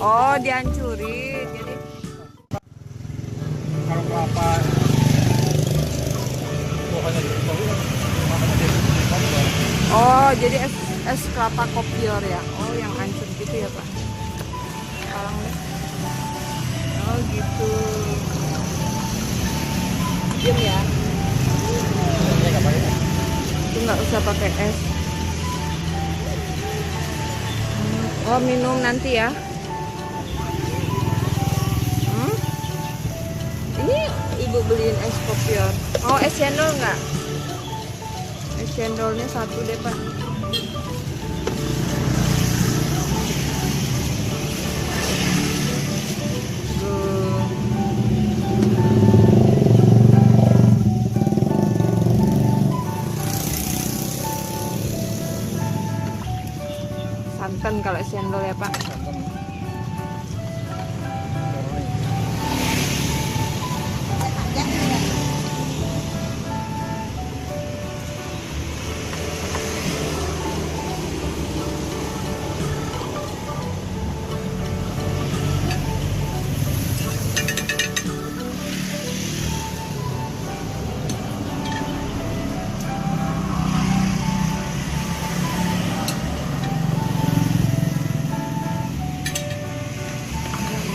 Oh, dihancurin. Jadi Kalau kelapa buahnya di bawah, makanya dia kopior. oh, jadi es kelapa kopior ya. Oh, yang hancur gitu ya, Pak. Sekarang deh. Oh, gitu. Diam ya. Ini nggak pakai. Itu nggak usah pakai es. Oh, minum nanti ya. Hmm? Ini ibu beliin es kopior. Oh, es cendol nggak? Es cendolnya satu deh, Pak. Tuh. Santan kalau es cendol ya, Pak.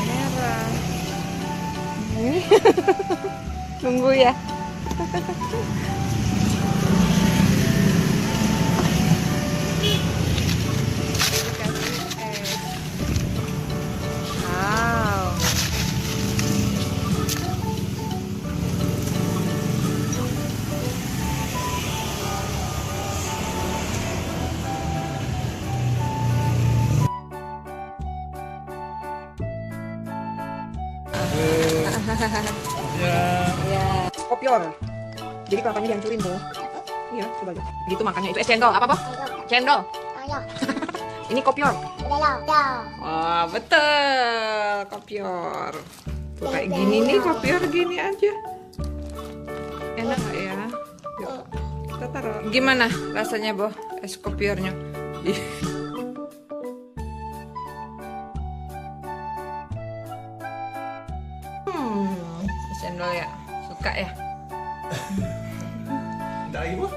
Merah. Tunggu ya. Dikasih es. Wow. Ya, Ya, kopior. Jadi kelapanya dihancurin tuh. Iya, coba lihat. Gitu makannya itu es cendol. Apa, Pak? Cendol. Ini kopior. Wah, betul. Kopior. Tuh kayak gini nih, kopior gini aja. Enak nggak ya? Yuk, kita taruh. Gimana rasanya, Boh? Es kopiornya. Ih. Es cendol ya. Suka ya? tidak lagi, Bu.